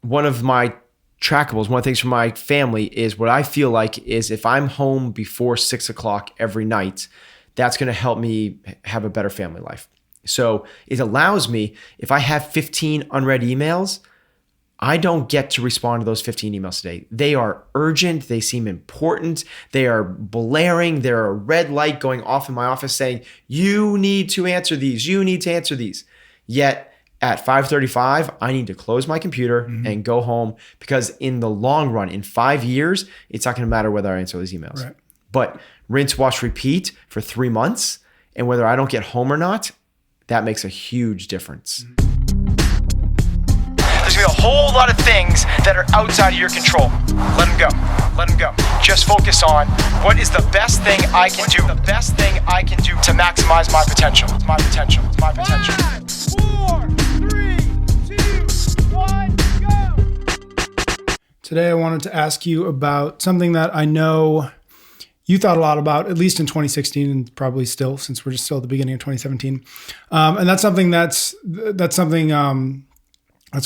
one of my trackables, one of the things from my family is what I feel like is if I'm home before 6:00 every night, that's going to help me have a better family life. So it allows me, if I have 15 unread emails, I don't get to respond to those 15 emails today. They are urgent. They seem important. They are blaring. There are a red light going off in my office saying, you need to answer these. You need to answer these. Yet at 5:35, I need to close my computer and go home, because in the long run, in 5 years, it's not going to matter whether I answer those emails. Right. But rinse, wash, repeat for 3 months, and whether I don't get home or not, that makes a huge difference. There's going to be a whole lot of things that are outside of your control. Let them go. Let them go. Just focus on what is the best thing I can do. The best thing I can do to maximize my potential. My potential. My potential. 5, 4, 3, 2, 1, go. Today I wanted to ask you about something that I know you thought a lot about, at least in 2016, and probably still, since we're just still at the beginning of 2017. And that's something that's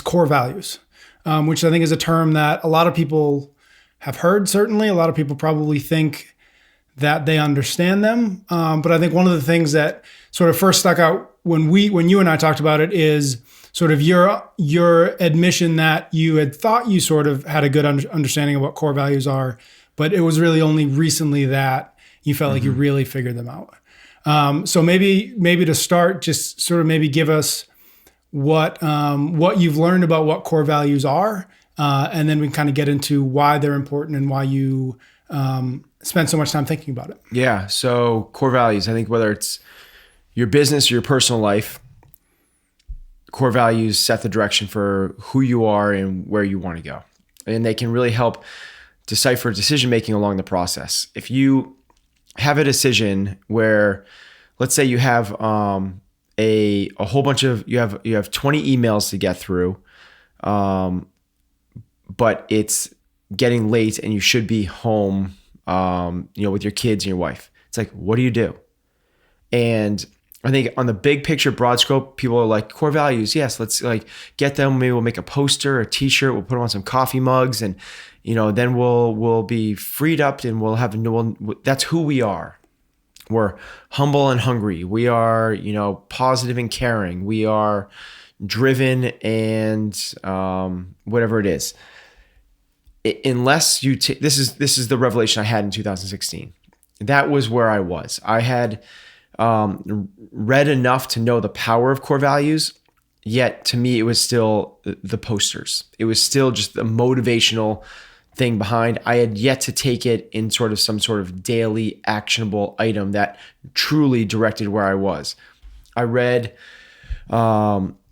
core values, which I think is a term that a lot of people have heard. Certainly, a lot of people probably think that they understand them. But I think one of the things that sort of first stuck out when you and I talked about it is sort of your admission that you had thought you sort of had a good understanding of what core values are, but it was really only recently that you felt like you really figured them out. So maybe to start, just sort of maybe give us what you've learned about what core values are, and then we can kind of get into why they're important and why you spend so much time thinking about it. Yeah. So core values, I think whether it's your business or your personal life, core values set the direction for who you are and where you want to go. And they can really help decipher decision-making along the process. If you have a decision where, let's say you have a whole bunch of, you have 20 emails to get through, but it's getting late and you should be home, with your kids and your wife. It's like, what do you do? And I think on the big picture, broad scope, people are like, core values. Yes, let's like get them. Maybe we'll make a poster, a t-shirt. We'll put them on some coffee mugs, and then we'll be freed up, and that's who we are. We're humble and hungry. We are, positive and caring. We are driven and whatever it is. Unless you this is the revelation I had in 2016. That was where I was. I had read enough to know the power of core values, yet to me it was still the posters. It was still just the motivational thing behind. I had yet to take it in sort of some sort of daily actionable item that truly directed where I was. I read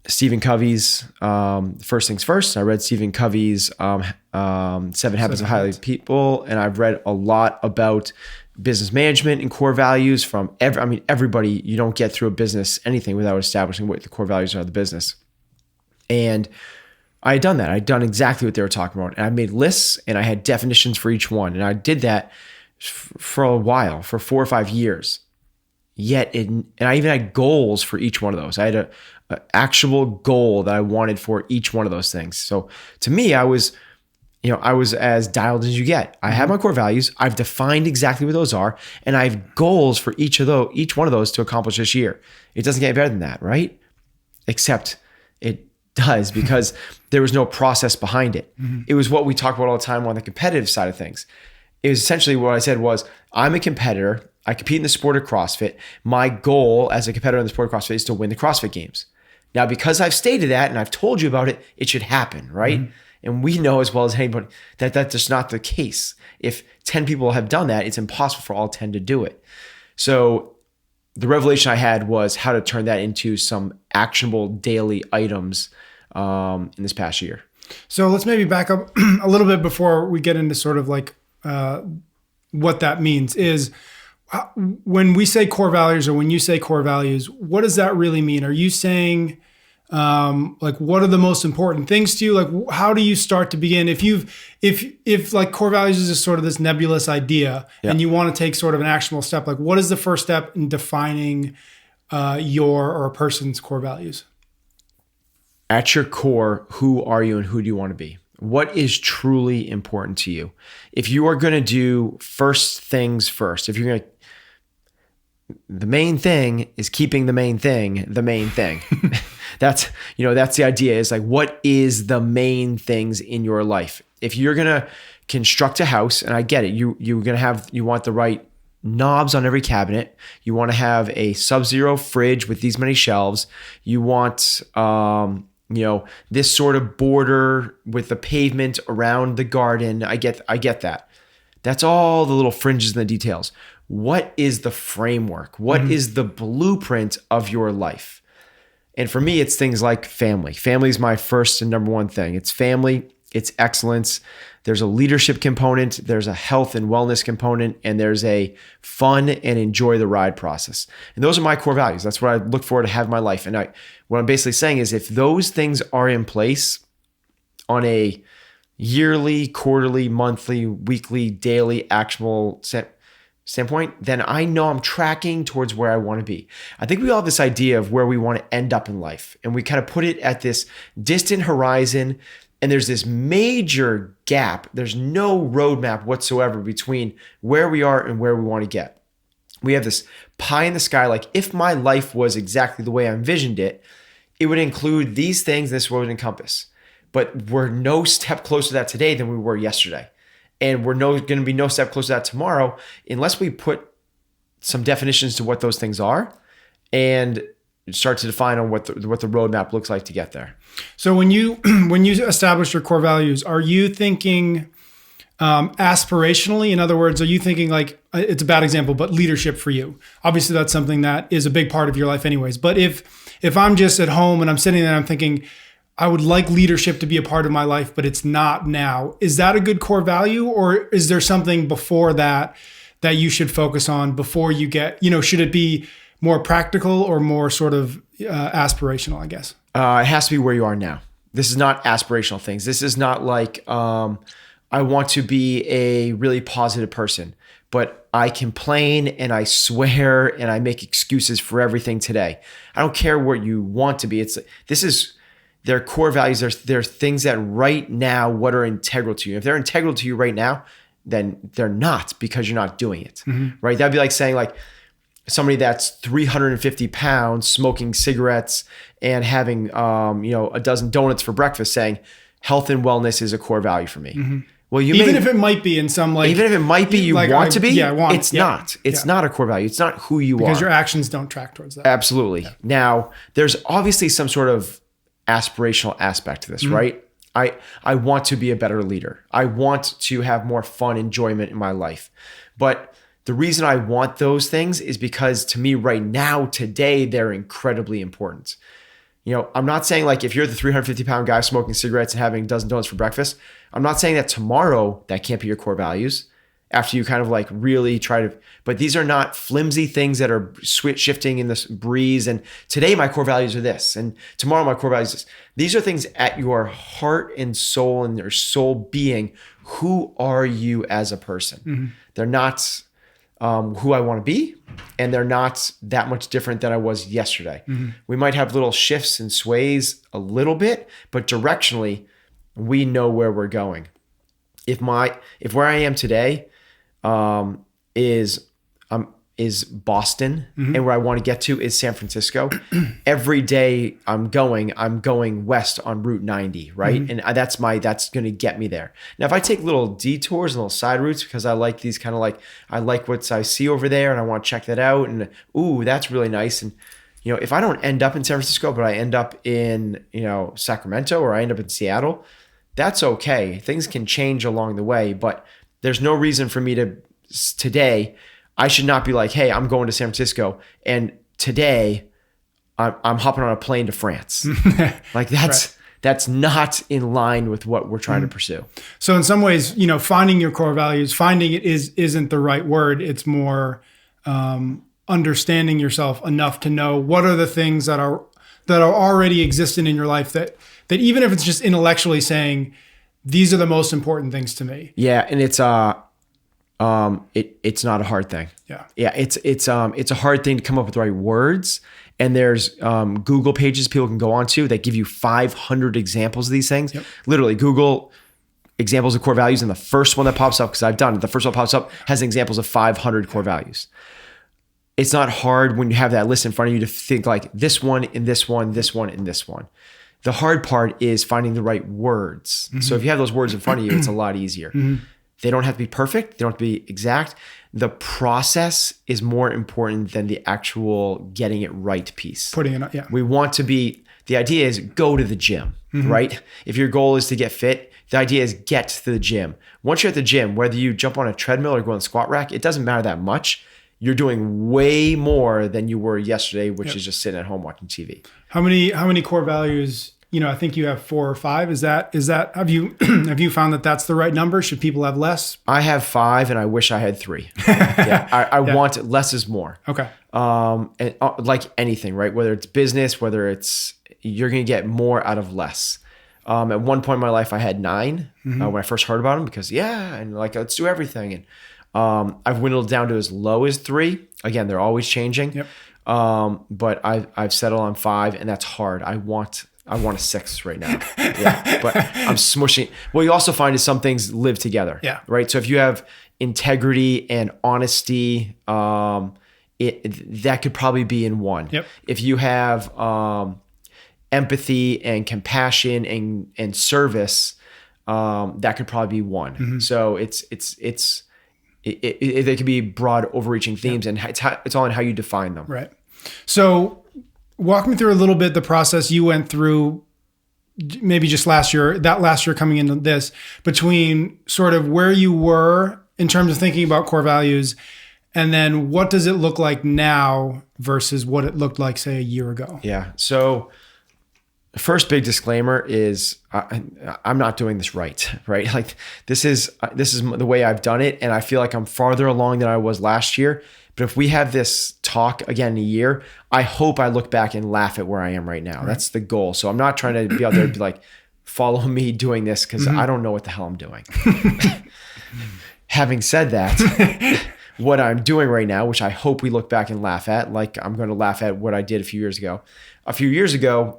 Stephen Covey's First Things First. I read Stephen Covey's 7 Habits of Highly People, and I've read a lot about business management and core values from everybody. You don't get through a business anything without establishing what the core values are of the business. And I had done that. I'd done exactly what they were talking about. And I made lists and I had definitions for each one. And I did that for a while, for 4 or 5 years. And I even had goals for each one of those. I had an actual goal that I wanted for each one of those things. So to me, I was as dialed as you get. I have my core values. I've defined exactly what those are. And I have goals for each one of those to accomplish this year. It doesn't get better than that, right? Except it does, because there was no process behind it. It was what we talk about all the time on the competitive side of things. It was essentially what I said was, I'm a competitor. I compete in the sport of CrossFit. My goal as a competitor in the sport of CrossFit is to win the CrossFit Games. Now, because I've stated that and I've told you about it, it should happen, right? And we know as well as anybody that that's just not the case. If 10 people have done that, it's impossible for all 10 to do it. So the revelation I had was how to turn that into some actionable daily items in this past year. So let's maybe back up a little bit before we get into sort of like what that means. Is when we say core values, or when you say core values, what does that really mean? Are you saying like, what are the most important things to you? Like, how do you start to begin? If like core values is just sort of this nebulous idea, and you want to take sort of an actionable step, like what is the first step in defining your or a person's core values? At your core, who are you and who do you want to be? What is truly important to you? If you are going to do first things first, if you're going to, the main thing is keeping the main thing the main thing. That's the idea, is like, what is the main things in your life? If you're going to construct a house, and I get it, you want the right knobs on every cabinet. You want to have a sub-zero fridge with these many shelves. You want, this sort of border with the pavement around the garden. I get that. That's all the little fringes and the details. What is the framework? What is the blueprint of your life? And for me, it's things like family. Family is my first and number one thing. It's family, it's excellence. There's a leadership component, there's a health and wellness component, and there's a fun and enjoy the ride process. And those are my core values. That's what I look forward to have in my life. And what I'm basically saying is, if those things are in place on a yearly, quarterly, monthly, weekly, daily, actionable standpoint, then I know I'm tracking towards where I want to be. I think we all have this idea of where we want to end up in life, and we kind of put it at this distant horizon, and there's this major gap. There's no roadmap whatsoever between where we are and where we want to get. We have this pie in the sky, like, if my life was exactly the way I envisioned it, it would include these things, this would encompass. But we're no step closer to that today than we were yesterday. And we're going to be no step closer to that tomorrow unless we put some definitions to what those things are and start to define on what the roadmap looks like to get there. So when you establish your core values, are you thinking aspirationally? In other words, are you thinking, like, it's a bad example, but leadership for you? Obviously, that's something that is a big part of your life anyways. But if I'm just at home and I'm sitting there and I'm thinking, I would like leadership to be a part of my life, but it's not now, is that a good core value? Or is there something before that you should focus on before you get, should it be more practical or more sort of aspirational, I guess? It has to be where you are now. This is not aspirational things. This is not like, I want to be a really positive person, but I complain and I swear and I make excuses for everything today. I don't care what you want to be. Their core values. They're things that right now, what are integral to you. If they're integral to you right now, then they're not, because you're not doing it, right? That'd be like saying, like, somebody that's 350 pounds smoking cigarettes and having, a dozen donuts for breakfast, saying health and wellness is a core value for me. Well, even if it might be in some, like, even if it might be, you like, want to be, it's not. It's not a core value. It's not who you are. Because your actions don't track towards that. Absolutely. Yeah. Now, there's obviously some sort of aspirational aspect to this, right? I want to be a better leader. I want to have more fun, enjoyment in my life. But the reason I want those things is because, to me right now, today, they're incredibly important. I'm not saying, like, if you're the 350 pound guy smoking cigarettes and having a dozen donuts for breakfast, I'm not saying that tomorrow that can't be your core values after you kind of, like, really try to, but these are not flimsy things that are shifting in this breeze. And today my core values are this, and tomorrow my core values are this. These are things at your heart and soul and your soul being. Who are you as a person? They're not who I want to be, and they're not that much different than I was yesterday. We might have little shifts and sways a little bit, but directionally, we know where we're going. If where I am today is Boston, and where I want to get to is San Francisco, every day I'm going west on Route 90, right? And that's going to get me there. Now, if I take little detours and little side routes, because I like these kind of, like, I like what I see over there and I want to check that out, and ooh, that's really nice. And, if I don't end up in San Francisco, but I end up in, Sacramento, or I end up in Seattle, that's okay. Things can change along the way, but there's no reason for me to today. I should not be like, hey, I'm going to San Francisco, and today I'm hopping on a plane to France. Like, that's not in line with what we're trying to pursue. So in some ways, finding your core values, finding it isn't the right word. It's more understanding yourself enough to know what are the things that are already existing in your life that even if it's just intellectually saying, these are the most important things to me. Yeah, and it's it's not a hard thing. Yeah. Yeah, it's a hard thing to come up with the right words And there's Google pages people can go onto that give you 500 examples of these things. Yep. Literally, Google examples of core values, and the first one that pops up, because I've done it, the first one that pops up has examples of 500 core values. It's not hard when you have that list in front of you to think like this one, and this one, this one, and this one. The hard part is finding the right words. So if you have those words in front of you, it's a lot easier. They don't have to be perfect. They don't have to be exact. The process is more important than the actual getting it right piece. Putting it, yeah. We want to be, the idea is go to the gym, right? If your goal is to get fit, the idea is get to the gym. Once you're at the gym, whether you jump on a treadmill or go on the squat rack, it doesn't matter that much. You're doing way more than you were yesterday, which is just sitting at home watching TV. How many core values? I think you have 4 or 5. Is that have you have you found that that's the right number? Should people have less? I have 5 and I wish I had 3. I want less is more. Okay. And like anything, right? Whether it's business, whether it's, you're going to get more out of less. At one point in my life, I had 9 when I first heard about them because and like, let's do everything. And I've whittled down to as low as 3. Again, they're always changing. Yep. But I've settled on 5, and that's hard. I want a 6 right now. But I'm smushing. What you also find is some things live together. Yeah. Right. So if you have integrity and honesty, that could probably be in 1. Yep. If you have empathy and compassion and service, that could probably be 1. So they could be broad, overreaching themes, and it's all in how you define them. Right. So walk me through a little bit the process you went through, maybe just last year coming into this, between sort of where you were in terms of thinking about core values, and then what does it look like now versus what it looked like, say, a year ago? Yeah. So the first big disclaimer is I'm not doing this right? Like this is the way I've done it. And I feel like I'm farther along than I was last year. But if we have this talk again in a year, I hope I look back and laugh at where I am right now. Right. That's the goal. So I'm not trying to be out there and be like, follow me doing this, because I don't know what the hell I'm doing. Having said that, what I'm doing right now, which I hope we look back and laugh at, like I'm going to laugh at what I did a few years ago. A few years ago,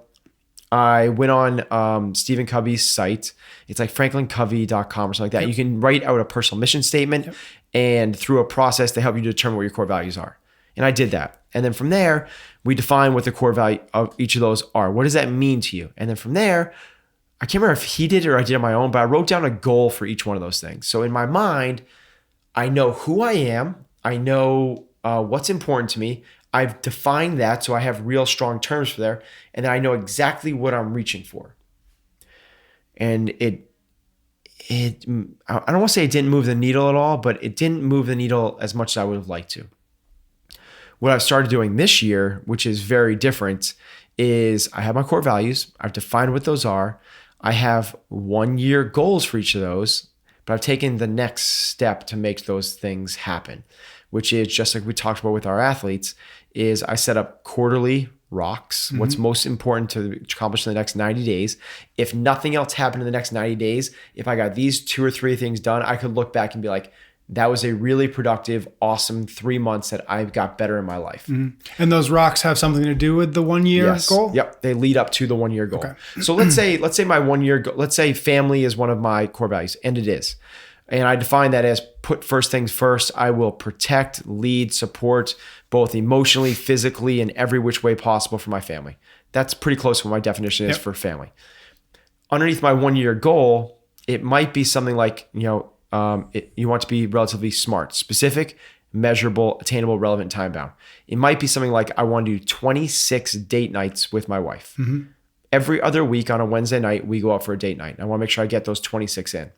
I went on Stephen Covey's site. It's like franklincovey.com or something like that. Yep. You can write out a personal mission statement, and through a process to help you determine what your core values are. And I did that. And then from there, we define what the core value of each of those are. What does that mean to you? And then from there, I can't remember if he did it or I did it on my own, but I wrote down a goal for each one of those things. So in my mind, I know who I am. I know what's important to me. I've defined that, so I have real strong terms for there. And then I know exactly what I'm reaching for. And I don't want to say it didn't move the needle at all, but it didn't move the needle as much as I would have liked to. What I've started doing this year, which is very different, is I have my core values. I've defined what those are. I have 1-year goals for each of those, but I've taken the next step to make those things happen, which is just like we talked about with our athletes, is I set up quarterly rocks, what's most important to accomplish in the next 90 days. If nothing else happened in the next 90 days, if I got these 2 or 3 things done, I could look back and be like, that was a really productive, awesome 3 months that I got better in my life. And those rocks have something to do with the 1-year goal? Yep. They lead up to the 1-year goal. Okay. So let's say my 1-year goal, let's say family is one of my core values, and it is. And I define that as put first things first. I will protect, lead, support, both emotionally, physically, in every which way possible for my family. That's pretty close to what my definition is for family. Underneath my 1-year goal, it might be something like, you want to be relatively smart, specific, measurable, attainable, relevant, time bound. It might be something like I want to do 26 date nights with my wife. Every other week on a Wednesday night, we go out for a date night. I want to make sure I get those 26 in.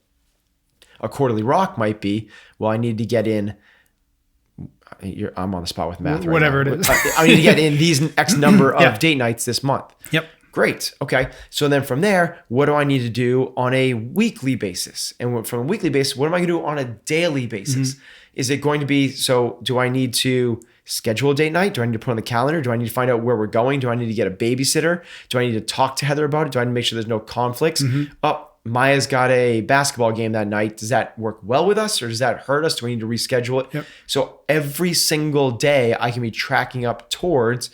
A quarterly rock might be, well, I need to get in, I'm on the spot with math right Whatever now. it is. I need to get in these X number of date nights this month. Yep. Great. Okay. So then from there, what do I need to do on a weekly basis? And from a weekly basis, what am I going to do on a daily basis? Is it going to be, so do I need to schedule a date night? Do I need to put on the calendar? Do I need to find out where we're going? Do I need to get a babysitter? Do I need to talk to Heather about it? Do I need to make sure there's no conflicts? Maya's got a basketball game that night. Does that work well with us, or does that hurt us? Do we need to reschedule it? Yep. So every single day I can be tracking up towards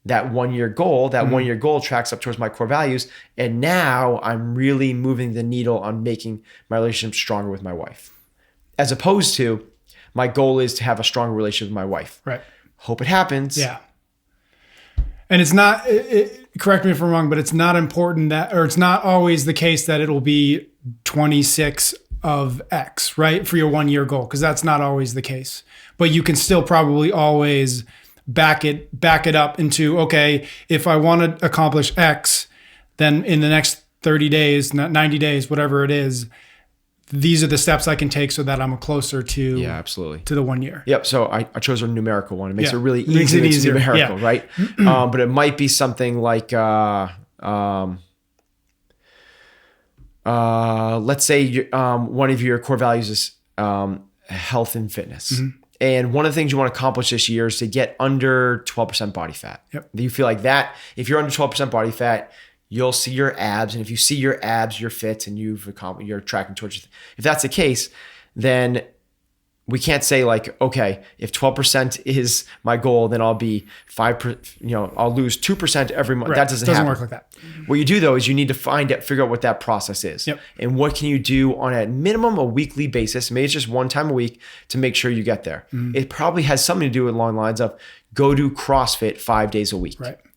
that 1 year goal. That 1 year goal tracks up towards my core values. And now I'm really moving the needle on making my relationship stronger with my wife. As opposed to my goal is to have a stronger relationship with my wife. Right. Hope it happens. Yeah. And it's not, correct me if I'm wrong, but it's not important that, or it's not always the case that it'll be 26 of X, right? For your 1 year goal. Cause that's not always the case, but you can still probably always back it up into, okay, if I want to accomplish X, then in the next 30 days, 90 days, whatever it is, these are the steps I can take so that I'm closer to absolutely to the 1 year. Yep. So I chose a numerical one. It makes Yeah. it really It makes easy. it It's easier. numerical, Yeah. right? But it might be something like, let's say one of your core values is health and fitness. And one of the things you want to accomplish this year is to get under 12% body fat. Yep. You feel like that, if you're under 12% body fat, you'll see your abs. And if you see your abs, you're fit and you're tracking towards. If that's the case, then we can't say like, okay, if 12% is my goal, then I'll be 5%, I'll lose 2% every month. Right. That doesn't Doesn't happen. work like that. What you do though, is you need to figure out what that process is. Yep. And what can you do on a minimum a weekly basis. Maybe it's just one time a week to make sure you get there. It probably has something to do with along the lines of go do CrossFit 5 days a week.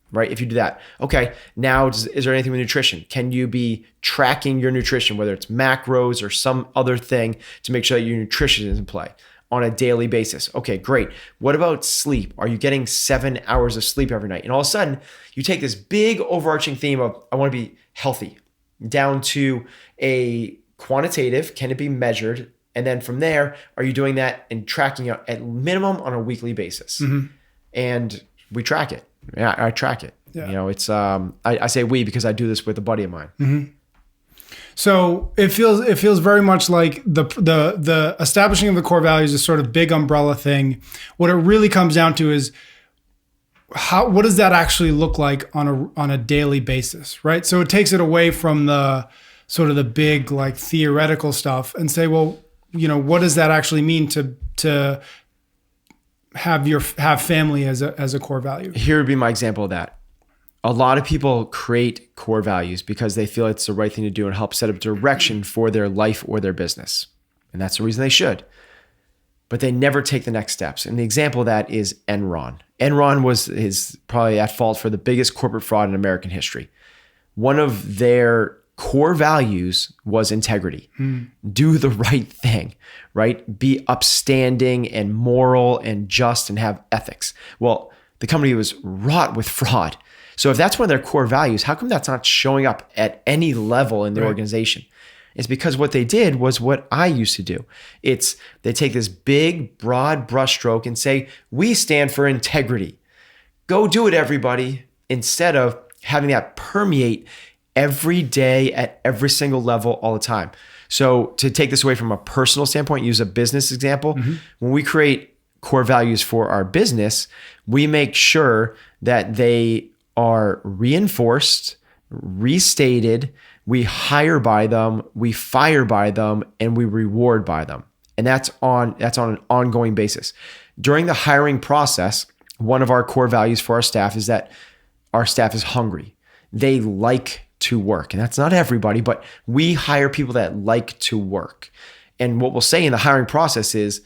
Right? If you do that. Okay. Now, is there anything with nutrition? Can you be tracking your nutrition, whether it's macros or some other thing to make sure that your nutrition is in play on a daily basis? Okay, great. What about sleep? Are you getting 7 hours of sleep every night? And all of a sudden you take this big overarching theme of, I want to be healthy, down to a quantitative, can it be measured? And then from there, are you doing that and tracking it at minimum on a weekly basis? And we track it. Yeah, I track it. Yeah. It's I say we because I do this with a buddy of mine. So it feels very much like the establishing of the core values is sort of big umbrella thing. What it really comes down to is what does that actually look like on a daily basis, right? So it takes it away from the sort of the big like theoretical stuff and say, well, what does that actually mean to have family as a core value? Here would be my example of that. A lot of people create core values because they feel it's the right thing to do and help set up direction for their life or their business. And that's the reason they should. But they never take the next steps. And the example of that is Enron. Enron is probably at fault for the biggest corporate fraud in American history. One of their core values was integrity. Do the right thing, right? Be upstanding and moral and just and have ethics. Well, the company was wrought with fraud. So if that's one of their core values, how come that's not showing up at any level in the organization? It's because what they did was what I used to do. They take this big, broad brushstroke and say, we stand for integrity. Go do it, everybody, instead of having that permeate every day at every single level all the time. So to take this away from a personal standpoint, use a business example. When we create core values for our business, we make sure that they are reinforced, restated, we hire by them, we fire by them, and we reward by them. And that's on an ongoing basis. During the hiring process, one of our core values for our staff is that our staff is hungry. They like to work. And that's not everybody, but we hire people that like to work. And what we'll say in the hiring process is,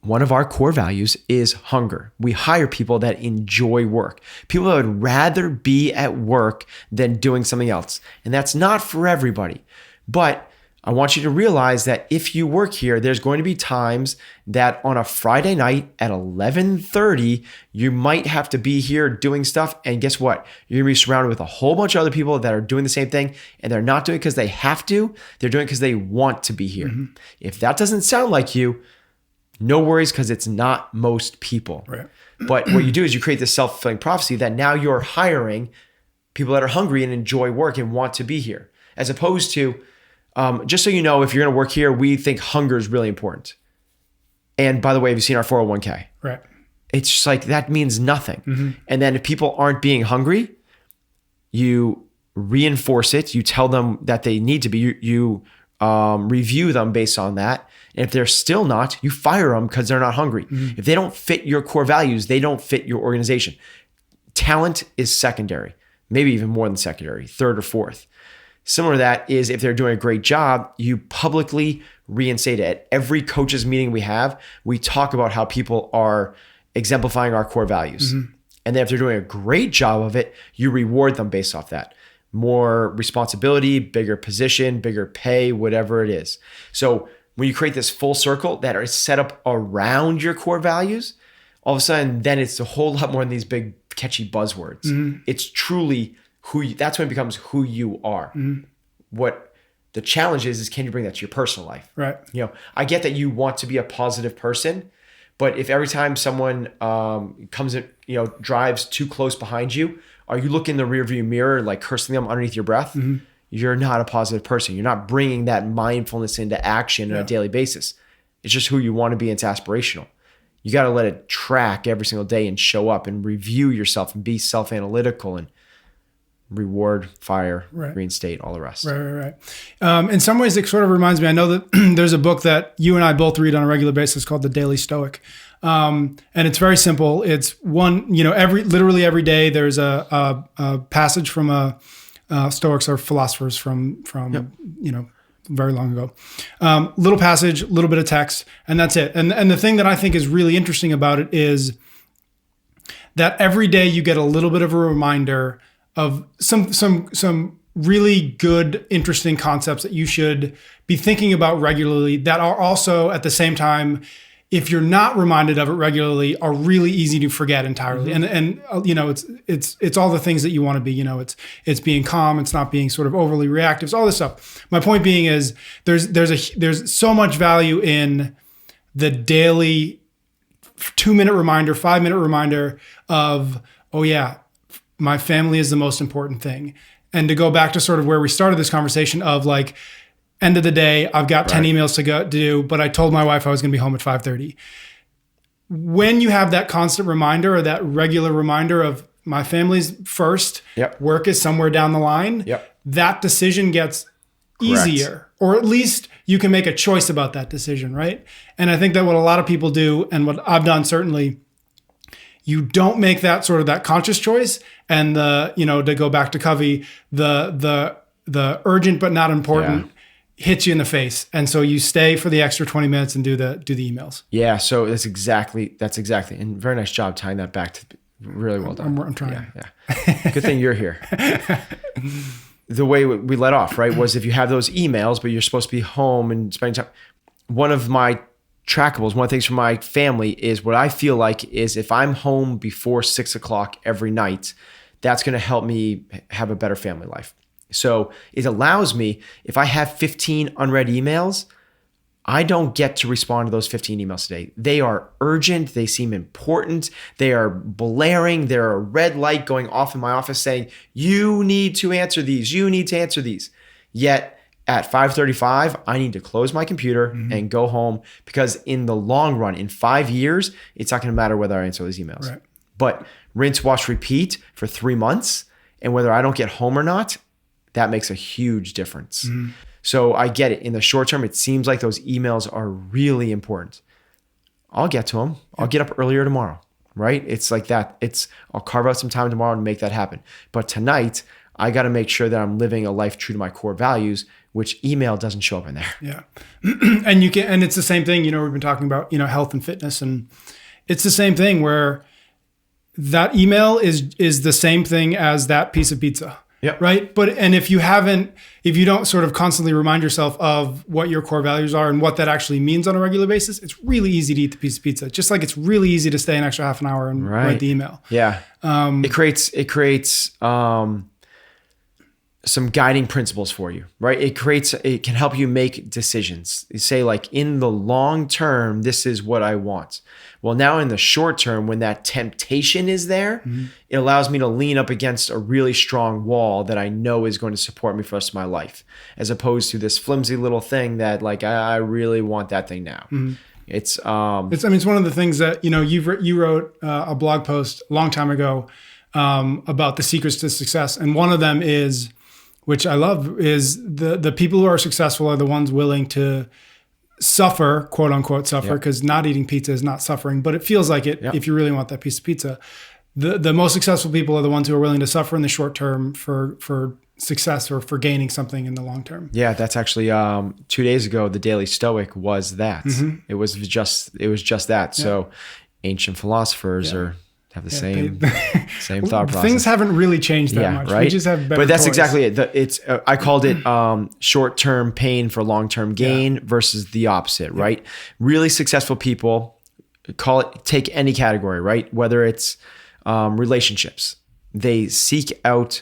one of our core values is hunger. We hire people that enjoy work, people that would rather be at work than doing something else. And that's not for everybody. But I want you to realize that if you work here, there's going to be times that on a Friday night at 11:30, you might have to be here doing stuff. And guess what? You're gonna be surrounded with a whole bunch of other people that are doing the same thing, and they're not doing it because they have to. They're doing it because they want to be here. If that doesn't sound like you, no worries, because it's not most people. Right. But what you do is you create this self-fulfilling prophecy that now you're hiring people that are hungry and enjoy work and want to be here. As opposed to, just so you know, if you're going to work here, we think hunger is really important. And by the way, have you seen our 401k? Right. It's just like, that means nothing. And then if people aren't being hungry, you reinforce it. You tell them that they need to be. You review them based on that. And if they're still not, you fire them because they're not hungry. If they don't fit your core values, they don't fit your organization. Talent is secondary, maybe even more than secondary, third or fourth. Similar to that is if they're doing a great job, you publicly reinstate it. At every coaches meeting we have, we talk about how people are exemplifying our core values. And then if they're doing a great job of it, you reward them based off that. More responsibility, bigger position, bigger pay, whatever it is. So when you create this full circle that is set up around your core values, all of a sudden, then it's a whole lot more than these big catchy buzzwords. It's truly that's when it becomes who you are. What the challenge is can you bring that to your personal life? Right. I get that you want to be a positive person, but if every time someone comes in, drives too close behind you, are you looking in the rearview mirror, like cursing them underneath your breath? You're not a positive person. You're not bringing that mindfulness into action on a daily basis. It's just who you want to be. It's aspirational. You got to let it track every single day and show up and review yourself and be self-analytical and reward, fire, reinstate, all the rest. Right. In some ways, it sort of reminds me, I know that there's a book that you and I both read on a regular basis called The Daily Stoic. And it's very simple. It's one, literally every day there's a passage from Stoics are philosophers from very long ago. Little passage, little bit of text, and that's it. And the thing that I think is really interesting about it is that every day you get a little bit of a reminder of some really good, interesting concepts that you should be thinking about regularly that are also at the same time, if you're not reminded of it regularly, are really easy to forget entirely. And it's all the things that you want to be. It's being calm. It's not being sort of overly reactive. It's all this stuff. My point being is there's so much value in the daily 2-minute reminder, 5-minute reminder of, oh yeah, my family is the most important thing. And to go back to sort of where we started this conversation of like, end of the day, I've got 10 emails to do, but I told my wife I was going to be home at 5:30. When you have that constant reminder or that regular reminder of my family's first, work is somewhere down the line, that decision gets easier, or at least you can make a choice about that decision, right? And I think that what a lot of people do, and what I've done certainly, you don't make that sort of that conscious choice, and to go back to Covey, the urgent but not important hits you in the face, and so you stay for the extra 20 minutes and do the emails. Yeah, so that's exactly, and very nice job tying that back to really well done. I'm trying. Yeah. Good thing you're here. The way we let off, right, was if you have those emails, but you're supposed to be home and spending time. One of my trackables, one of the things for my family is what I feel like is if I'm home before 6:00 every night, that's going to help me have a better family life. So it allows me, if I have 15 unread emails, I don't get to respond to those 15 emails today. They are urgent. They seem important. They are blaring. There are a red light going off in my office saying, you need to answer these. You need to answer these. Yet at 5:35, I need to close my computer and go home, because in the long run, in 5 years, it's not going to matter whether I answer those emails. Right. But rinse, wash, repeat for 3 months, and whether I don't get home or not, that makes a huge difference. So I get it. In the short term, it seems like those emails are really important. I'll get to them. I'll get up earlier tomorrow, right? It's like that. I'll carve out some time tomorrow to make that happen. But tonight, I got to make sure that I'm living a life true to my core values, which email doesn't show up in there. Yeah. and it's the same thing, we've been talking about, health and fitness, and it's the same thing where that email is the same thing as that piece of pizza. Yep. Right. And if you don't sort of constantly remind yourself of what your core values are and what that actually means on a regular basis, it's really easy to eat the piece of pizza. Just like it's really easy to stay an extra half an hour and write the email. Yeah. It creates some guiding principles for you, right? It can help you make decisions. You say like, in the long term, this is what I want. Well, now in the short term, when that temptation is there, it allows me to lean up against a really strong wall that I know is going to support me for the rest of my life, as opposed to this flimsy little thing that like, I really want that thing now. It's one of the things that, you wrote a blog post a long time ago about the secrets to success. And one of them is which I love, is the people who are successful are the ones willing to suffer, quote unquote suffer, because not eating pizza is not suffering, but it feels like it if you really want that piece of pizza. The most successful people are the ones who are willing to suffer in the short term for success or for gaining something in the long term. Yeah, that's actually 2 days ago. The Daily Stoic was that. It was just that. So ancient philosophers have the same thought process. Things haven't really changed that much. Right? We just have better But that's toys. exactly it. It's I called it short-term pain for long-term gain versus the opposite, right? Really successful people, take any category, right? Whether it's relationships, they seek out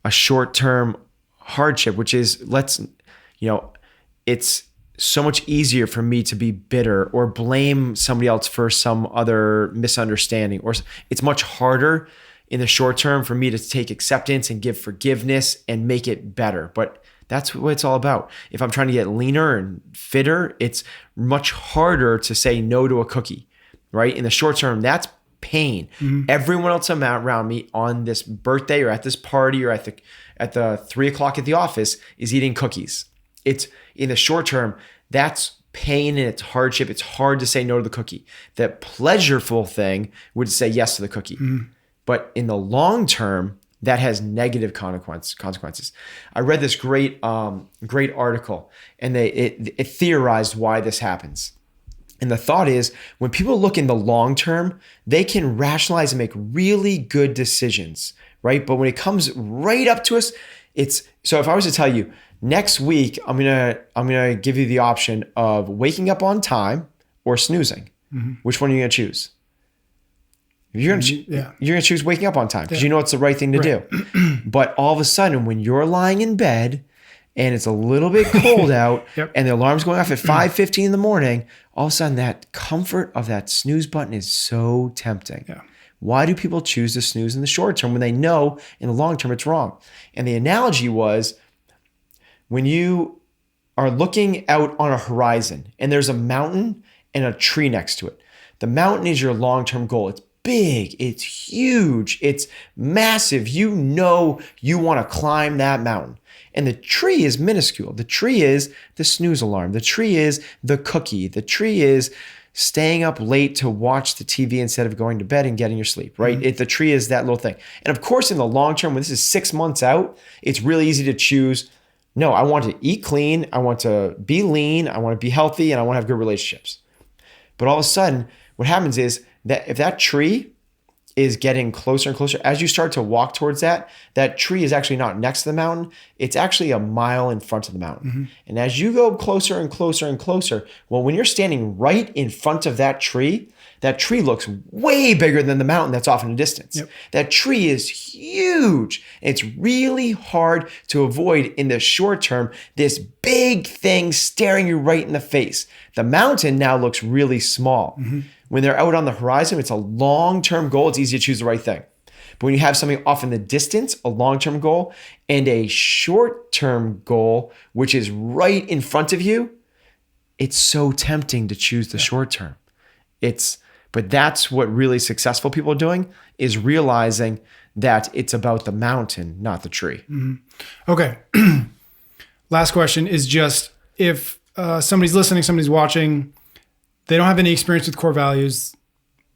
a short-term hardship, which is it's so much easier for me to be bitter or blame somebody else for some other misunderstanding, or it's much harder in the short term for me to take acceptance and give forgiveness and make it better. But that's what it's all about. If I'm trying to get leaner and fitter, it's much harder to say no to a cookie, right? In the short term, that's pain. Everyone else around me on this birthday or at this party or at the 3 o'clock at the office is eating cookies. It's in the short term, that's pain and it's hardship. It's hard to say no to the cookie. The pleasureful thing would say yes to the cookie. But in the long term, that has negative consequences. I read this great article, and it theorized why this happens. And the thought is, when people look in the long term, they can rationalize and make really good decisions, right? But when it comes right up to us, so if I was to tell you, next week, I'm gonna give you the option of waking up on time or snoozing. Which one are you gonna choose? You're gonna choose waking up on time because you know it's the right thing to do. But all of a sudden, when you're lying in bed and it's a little bit cold out and the alarm's going off at 5:15 in the morning, all of a sudden that comfort of that snooze button is so tempting. Why do people choose to snooze in the short term when they know in the long term it's wrong? And the analogy was, when you are looking out on a horizon and there's a mountain and a tree next to it, the mountain is your long-term goal. It's big, it's huge, it's massive. You know you want to climb that mountain. And the tree is minuscule. The tree is the snooze alarm. The tree is the cookie. The tree is staying up late to watch the TV instead of going to bed and getting your sleep, right? The tree is that little thing. And of course, in the long term, when this is 6 months out, it's really easy to choose, no, I want to eat clean, I want to be lean, I want to be healthy, and I want to have good relationships. But all of a sudden, what happens is that if that tree is getting closer and closer, as you start to walk towards that tree is actually not next to the mountain, it's actually a mile in front of the mountain. And as you go closer and closer and closer, well, when you're standing right in front of that tree looks way bigger than the mountain that's off in the distance. That tree is huge. It's really hard to avoid in the short term, this big thing staring you right in the face. The mountain now looks really small. When they're out on the horizon, it's a long-term goal. It's easy to choose the right thing. But when you have something off in the distance, a long-term goal, and a short-term goal, which is right in front of you, it's so tempting to choose the short term. But that's what really successful people are doing, is realizing that it's about the mountain, not the tree. Okay. Last question is just, if somebody's listening, somebody's watching, they don't have any experience with core values.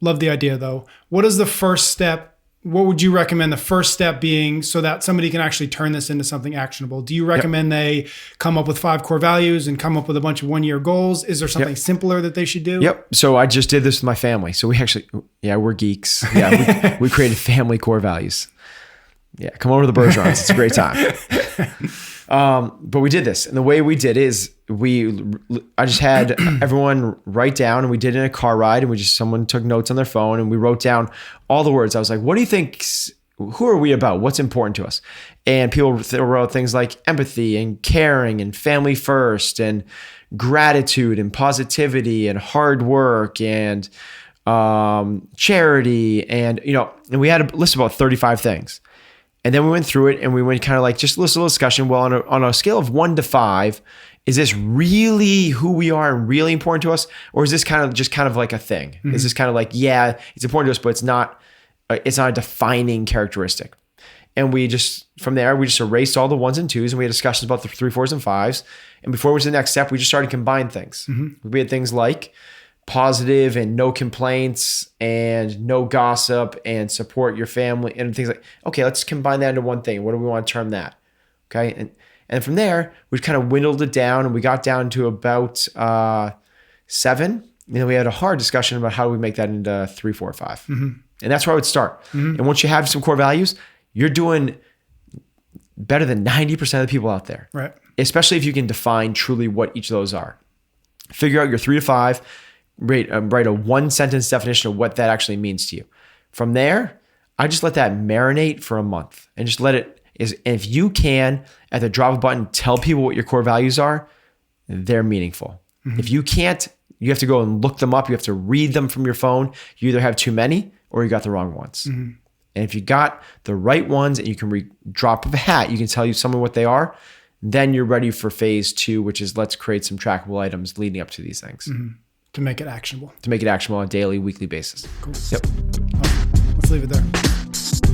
Love the idea though. What is the first step? What would you recommend the first step being so that somebody can actually turn this into something actionable? Do you recommend they come up with 5 core values and come up with a bunch of 1-year goals? Is there something simpler that they should do? So I just did this with my family. So we actually, we're geeks. We created family core values. Come over to the Bergerons. It's a great time. But we did this, and the way we did is I just had everyone write down, and we did it in a car ride, and someone took notes on their phone, and we wrote down all the words. I was like, what do you think, who are we about? What's important to us? And people wrote things like empathy and caring and family first and gratitude and positivity and hard work and charity. And we had a list of about 35 things. And then we went through it and we went kind of like just a little discussion. Well, on a scale of 1 to 5, is this really who we are and really important to us? Or is this kind of like a thing? Is this kind of like, it's important to us, but it's not a defining characteristic. And we just, from there, we just erased all the 1s and 2s and we had discussions about the 3, 4s, and 5s. And before we went to the next step, we just started to combine things. We had things like positive and no complaints and no gossip and support your family and things like, okay, let's combine that into one thing. What do we want to term that? Okay. And from there, we kind of dwindled it down and we got down to about 7. And then we had a hard discussion about how do we make that into 3, 4, 5. And that's where I would start. And once you have some core values, you're doing better than 90% of the people out there. Right. Especially if you can define truly what each of those are. Figure out your 3 to 5, write a 1-sentence definition of what that actually means to you. From there, I just let that marinate for a month and just let it, and if you can, at the drop of a button, tell people what your core values are, they're meaningful. If you can't, you have to go and look them up. You have to read them from your phone. You either have too many or you got the wrong ones. And if you got the right ones and you can drop of a hat, you can tell you someone what they are, then you're ready for phase 2, which is let's create some trackable items leading up to these things. To make it actionable. To make it actionable on a daily, weekly basis. Cool. Yep. Let's leave it there.